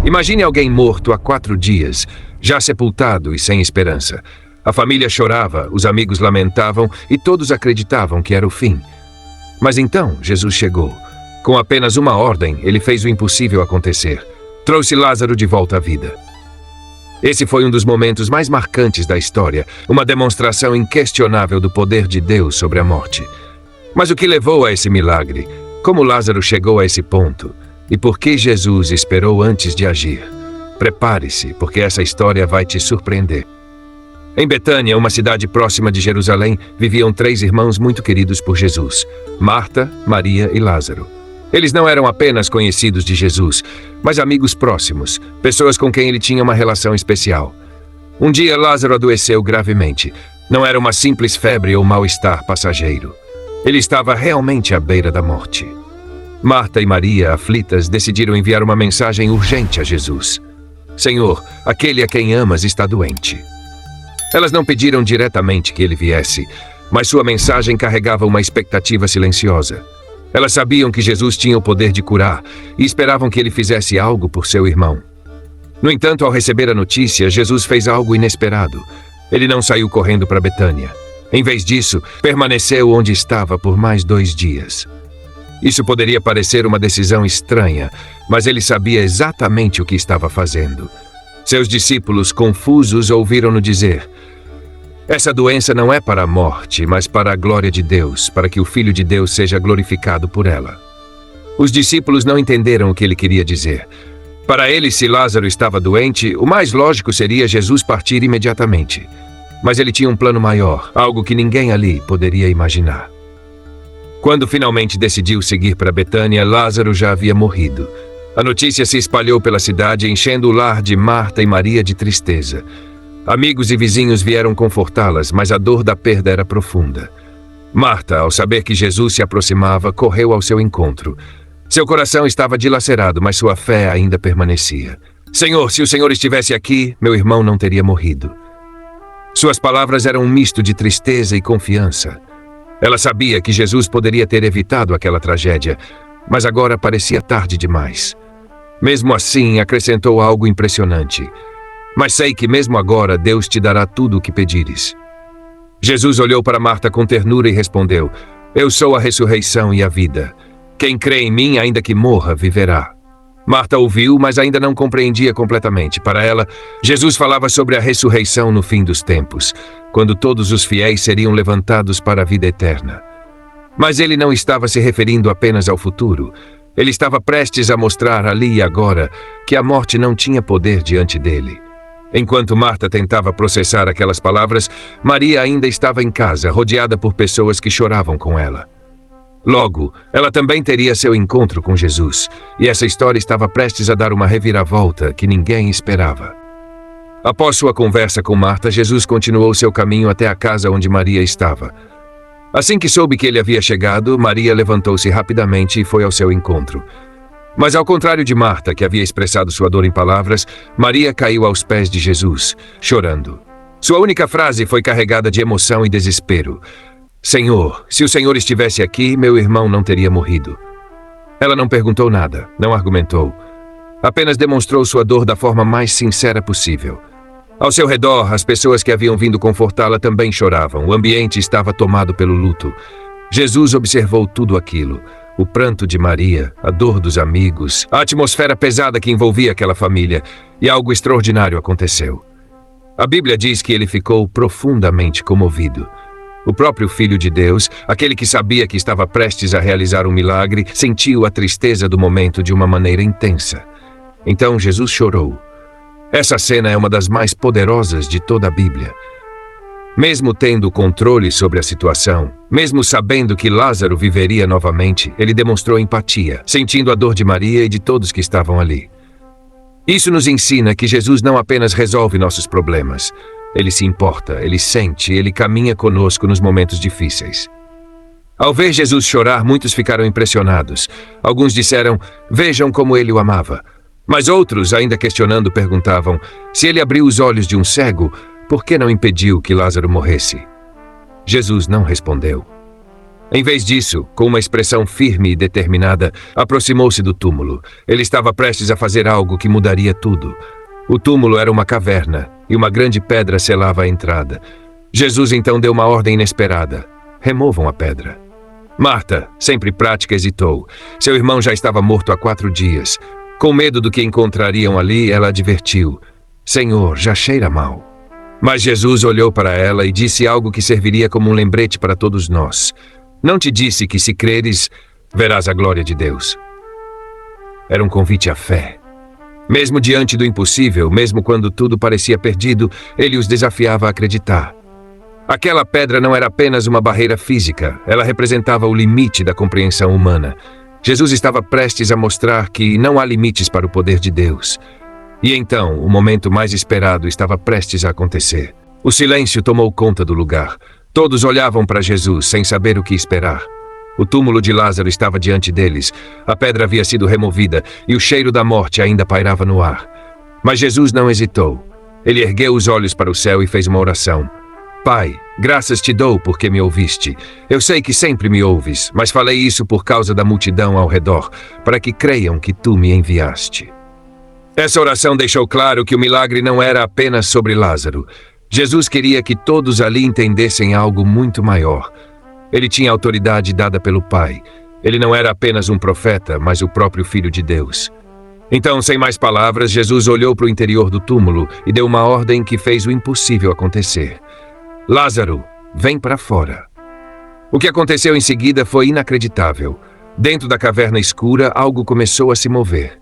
Imagine alguém morto há 4 dias, já sepultado e sem esperança. A família chorava, os amigos lamentavam e todos acreditavam que era o fim. Mas então Jesus chegou. Com apenas uma ordem, ele fez o impossível acontecer. Trouxe Lázaro de volta à vida. Esse foi um dos momentos mais marcantes da história, uma demonstração inquestionável do poder de Deus sobre a morte. Mas o que levou a esse milagre? Como Lázaro chegou a esse ponto? E por que Jesus esperou antes de agir? Prepare-se, porque essa história vai te surpreender. Em Betânia, uma cidade próxima de Jerusalém, viviam 3 irmãos muito queridos por Jesus: Marta, Maria e Lázaro. Eles não eram apenas conhecidos de Jesus, mas amigos próximos, pessoas com quem ele tinha uma relação especial. Um dia, Lázaro adoeceu gravemente. Não era uma simples febre ou mal-estar passageiro. Ele estava realmente à beira da morte. Marta e Maria, aflitas, decidiram enviar uma mensagem urgente a Jesus: Senhor, aquele a quem amas está doente. Elas não pediram diretamente que ele viesse, mas sua mensagem carregava uma expectativa silenciosa. Elas sabiam que Jesus tinha o poder de curar e esperavam que ele fizesse algo por seu irmão. No entanto, ao receber a notícia, Jesus fez algo inesperado. Ele não saiu correndo para Betânia. Em vez disso, permaneceu onde estava por mais 2 dias. Isso poderia parecer uma decisão estranha, mas ele sabia exatamente o que estava fazendo. Seus discípulos, confusos, ouviram-no dizer: Essa doença não é para a morte, mas para a glória de Deus, para que o Filho de Deus seja glorificado por ela. Os discípulos não entenderam o que ele queria dizer. Para eles, se Lázaro estava doente, o mais lógico seria Jesus partir imediatamente. Mas ele tinha um plano maior, algo que ninguém ali poderia imaginar. Quando finalmente decidiu seguir para Betânia, Lázaro já havia morrido. A notícia se espalhou pela cidade, enchendo o lar de Marta e Maria de tristeza. Amigos e vizinhos vieram confortá-las, mas a dor da perda era profunda. Marta, ao saber que Jesus se aproximava, correu ao seu encontro. Seu coração estava dilacerado, mas sua fé ainda permanecia. Senhor, se o Senhor estivesse aqui, meu irmão não teria morrido. Suas palavras eram um misto de tristeza e confiança. Ela sabia que Jesus poderia ter evitado aquela tragédia, mas agora parecia tarde demais. Mesmo assim, acrescentou algo impressionante: Mas sei que mesmo agora Deus te dará tudo o que pedires. Jesus olhou para Marta com ternura e respondeu: Eu sou a ressurreição e a vida. Quem crê em mim, ainda que morra, viverá. Marta ouviu, mas ainda não compreendia completamente. Para ela, Jesus falava sobre a ressurreição no fim dos tempos, quando todos os fiéis seriam levantados para a vida eterna. Mas ele não estava se referindo apenas ao futuro. Ele estava prestes a mostrar ali e agora que a morte não tinha poder diante dele. Enquanto Marta tentava processar aquelas palavras, Maria ainda estava em casa, rodeada por pessoas que choravam com ela. Logo, ela também teria seu encontro com Jesus, e essa história estava prestes a dar uma reviravolta que ninguém esperava. Após sua conversa com Marta, Jesus continuou seu caminho até a casa onde Maria estava. Assim que soube que ele havia chegado, Maria levantou-se rapidamente e foi ao seu encontro. Mas ao contrário de Marta, que havia expressado sua dor em palavras, Maria caiu aos pés de Jesus, chorando. Sua única frase foi carregada de emoção e desespero: Senhor, se o Senhor estivesse aqui, meu irmão não teria morrido. Ela não perguntou nada, não argumentou. Apenas demonstrou sua dor da forma mais sincera possível. Ao seu redor, as pessoas que haviam vindo confortá-la também choravam. O ambiente estava tomado pelo luto. Jesus observou tudo aquilo: o pranto de Maria, a dor dos amigos, a atmosfera pesada que envolvia aquela família, e algo extraordinário aconteceu. A Bíblia diz que ele ficou profundamente comovido. O próprio Filho de Deus, aquele que sabia que estava prestes a realizar um milagre, sentiu a tristeza do momento de uma maneira intensa. Então Jesus chorou. Essa cena é uma das mais poderosas de toda a Bíblia. Mesmo tendo controle sobre a situação, mesmo sabendo que Lázaro viveria novamente, ele demonstrou empatia, sentindo a dor de Maria e de todos que estavam ali. Isso nos ensina que Jesus não apenas resolve nossos problemas. Ele se importa, ele sente, ele caminha conosco nos momentos difíceis. Ao ver Jesus chorar, muitos ficaram impressionados. Alguns disseram: Vejam como ele o amava. Mas outros, ainda questionando, perguntavam: Se ele abriu os olhos de um cego, por que não impediu que Lázaro morresse? Jesus não respondeu. Em vez disso, com uma expressão firme e determinada, aproximou-se do túmulo. Ele estava prestes a fazer algo que mudaria tudo. O túmulo era uma caverna, e uma grande pedra selava a entrada. Jesus então deu uma ordem inesperada. Removam a pedra. Marta, sempre prática, hesitou. Seu irmão já estava morto há 4 dias. Com medo do que encontrariam ali, ela advertiu: Senhor, já cheira mal. Mas Jesus olhou para ela e disse algo que serviria como um lembrete para todos nós. Não te disse que, se creres, verás a glória de Deus? Era um convite à fé. Mesmo diante do impossível, mesmo quando tudo parecia perdido, ele os desafiava a acreditar. Aquela pedra não era apenas uma barreira física, ela representava o limite da compreensão humana. Jesus estava prestes a mostrar que não há limites para o poder de Deus. E então, o momento mais esperado estava prestes a acontecer. O silêncio tomou conta do lugar. Todos olhavam para Jesus sem saber o que esperar. O túmulo de Lázaro estava diante deles. A pedra havia sido removida e o cheiro da morte ainda pairava no ar. Mas Jesus não hesitou. Ele ergueu os olhos para o céu e fez uma oração. Pai, graças te dou porque me ouviste. Eu sei que sempre me ouves, mas falei isso por causa da multidão ao redor, para que creiam que tu me enviaste. Essa oração deixou claro que o milagre não era apenas sobre Lázaro. Jesus queria que todos ali entendessem algo muito maior. Ele tinha autoridade dada pelo Pai. Ele não era apenas um profeta, mas o próprio Filho de Deus. Então, sem mais palavras, Jesus olhou para o interior do túmulo e deu uma ordem que fez o impossível acontecer. Lázaro, vem para fora. O que aconteceu em seguida foi inacreditável. Dentro da caverna escura, algo começou a se mover.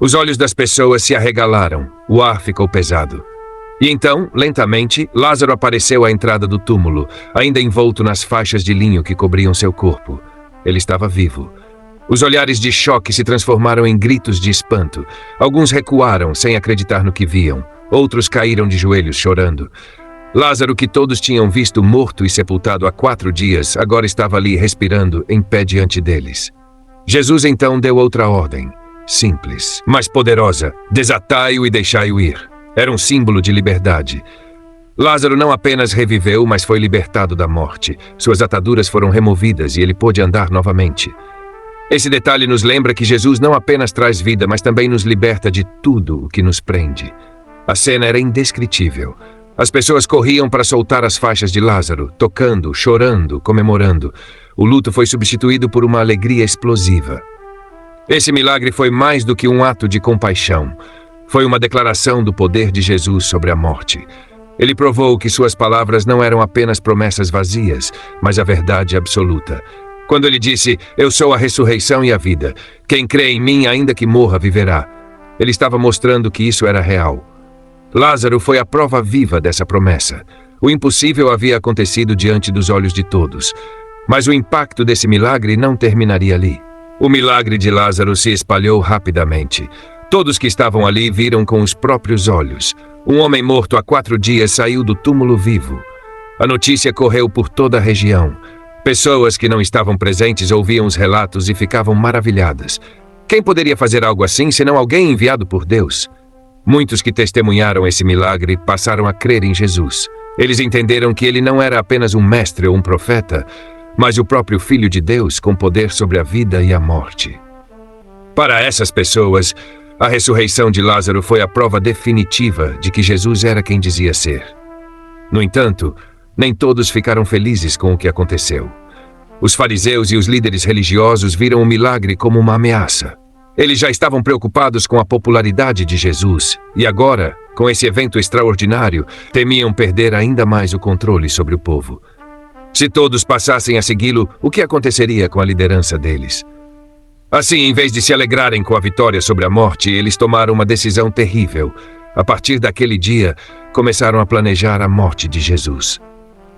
Os olhos das pessoas se arregalaram, o ar ficou pesado. E então, lentamente, Lázaro apareceu à entrada do túmulo, ainda envolto nas faixas de linho que cobriam seu corpo. Ele estava vivo. Os olhares de choque se transformaram em gritos de espanto. Alguns recuaram sem acreditar no que viam. Outros caíram de joelhos chorando. Lázaro, que todos tinham visto morto e sepultado há 4 dias, agora estava ali respirando, em pé diante deles. Jesus então deu outra ordem, simples, mas poderosa: desatai-o e deixai-o ir. Era um símbolo de liberdade. Lázaro não apenas reviveu, mas foi libertado da morte. Suas ataduras foram removidas e ele pôde andar novamente. Esse detalhe nos lembra que Jesus não apenas traz vida, mas também nos liberta de tudo o que nos prende. A cena era indescritível. As pessoas corriam para soltar as faixas de Lázaro, tocando, chorando, comemorando. O luto foi substituído por uma alegria explosiva. Esse milagre foi mais do que um ato de compaixão. Foi uma declaração do poder de Jesus sobre a morte. Ele provou que suas palavras não eram apenas promessas vazias, mas a verdade absoluta. Quando ele disse: Eu sou a ressurreição e a vida. Quem crê em mim, ainda que morra, viverá. Ele estava mostrando que isso era real. Lázaro foi a prova viva dessa promessa. O impossível havia acontecido diante dos olhos de todos. Mas o impacto desse milagre não terminaria ali. O milagre de Lázaro se espalhou rapidamente. Todos que estavam ali viram com os próprios olhos. Um homem morto há 4 dias saiu do túmulo vivo. A notícia correu por toda a região. Pessoas que não estavam presentes ouviam os relatos e ficavam maravilhadas. Quem poderia fazer algo assim senão alguém enviado por Deus? Muitos que testemunharam esse milagre passaram a crer em Jesus. Eles entenderam que ele não era apenas um mestre ou um profeta, mas o próprio Filho de Deus com poder sobre a vida e a morte. Para essas pessoas, a ressurreição de Lázaro foi a prova definitiva de que Jesus era quem dizia ser. No entanto, nem todos ficaram felizes com o que aconteceu. Os fariseus e os líderes religiosos viram o milagre como uma ameaça. Eles já estavam preocupados com a popularidade de Jesus e agora, com esse evento extraordinário, temiam perder ainda mais o controle sobre o povo. Se todos passassem a segui-lo, o que aconteceria com a liderança deles? Assim, em vez de se alegrarem com a vitória sobre a morte, eles tomaram uma decisão terrível. A partir daquele dia, começaram a planejar a morte de Jesus.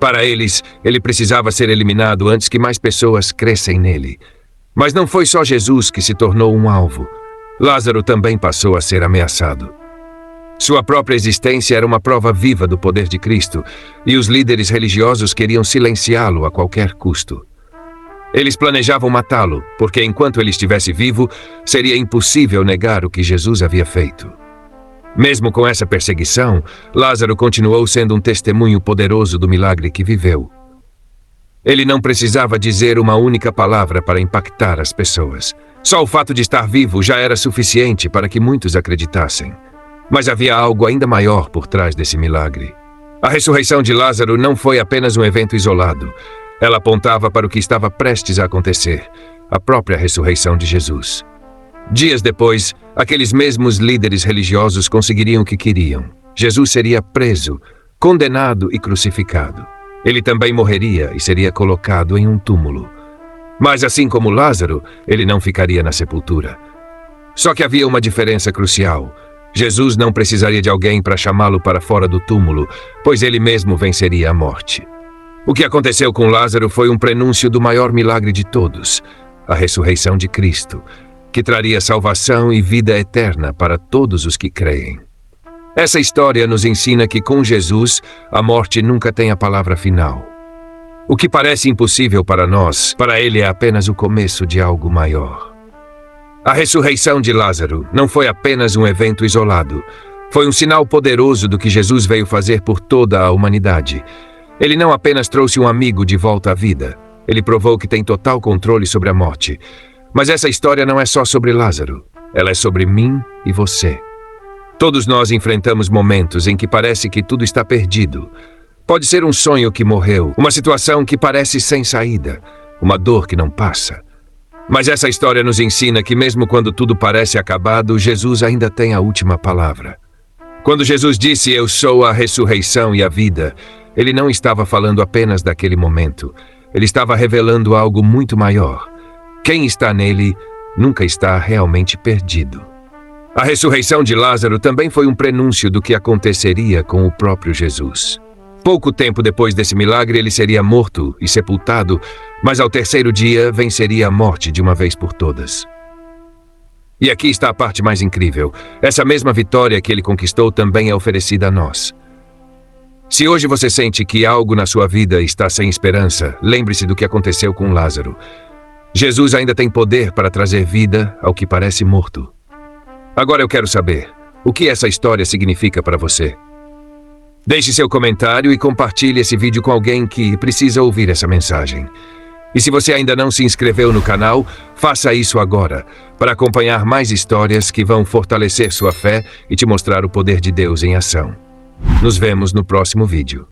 Para eles, ele precisava ser eliminado antes que mais pessoas crescem nele. Mas não foi só Jesus que se tornou um alvo. Lázaro também passou a ser ameaçado. Sua própria existência era uma prova viva do poder de Cristo, e os líderes religiosos queriam silenciá-lo a qualquer custo. Eles planejavam matá-lo, porque enquanto ele estivesse vivo, seria impossível negar o que Jesus havia feito. Mesmo com essa perseguição, Lázaro continuou sendo um testemunho poderoso do milagre que viveu. Ele não precisava dizer uma única palavra para impactar as pessoas. Só o fato de estar vivo já era suficiente para que muitos acreditassem. Mas havia algo ainda maior por trás desse milagre. A ressurreição de Lázaro não foi apenas um evento isolado. Ela apontava para o que estava prestes a acontecer, a própria ressurreição de Jesus. Dias depois, aqueles mesmos líderes religiosos conseguiriam o que queriam. Jesus seria preso, condenado e crucificado. Ele também morreria e seria colocado em um túmulo. Mas assim como Lázaro, ele não ficaria na sepultura. Só que havia uma diferença crucial. Jesus não precisaria de alguém para chamá-lo para fora do túmulo, pois ele mesmo venceria a morte. O que aconteceu com Lázaro foi um prenúncio do maior milagre de todos, a ressurreição de Cristo, que traria salvação e vida eterna para todos os que creem. Essa história nos ensina que com Jesus, a morte nunca tem a palavra final. O que parece impossível para nós, para ele é apenas o começo de algo maior. A ressurreição de Lázaro não foi apenas um evento isolado. Foi um sinal poderoso do que Jesus veio fazer por toda a humanidade. Ele não apenas trouxe um amigo de volta à vida, ele provou que tem total controle sobre a morte. Mas essa história não é só sobre Lázaro, ela é sobre mim e você. Todos nós enfrentamos momentos em que parece que tudo está perdido. Pode ser um sonho que morreu, uma situação que parece sem saída, uma dor que não passa. Mas essa história nos ensina que mesmo quando tudo parece acabado, Jesus ainda tem a última palavra. Quando Jesus disse, "Eu sou a ressurreição e a vida", ele não estava falando apenas daquele momento. Ele estava revelando algo muito maior. Quem está nele nunca está realmente perdido. A ressurreição de Lázaro também foi um prenúncio do que aconteceria com o próprio Jesus. Pouco tempo depois desse milagre, ele seria morto e sepultado, mas ao terceiro dia venceria a morte de uma vez por todas. E aqui está a parte mais incrível. Essa mesma vitória que ele conquistou também é oferecida a nós. Se hoje você sente que algo na sua vida está sem esperança, lembre-se do que aconteceu com Lázaro. Jesus ainda tem poder para trazer vida ao que parece morto. Agora eu quero saber, o que essa história significa para você? Deixe seu comentário e compartilhe esse vídeo com alguém que precisa ouvir essa mensagem. E se você ainda não se inscreveu no canal, faça isso agora, para acompanhar mais histórias que vão fortalecer sua fé e te mostrar o poder de Deus em ação. Nos vemos no próximo vídeo.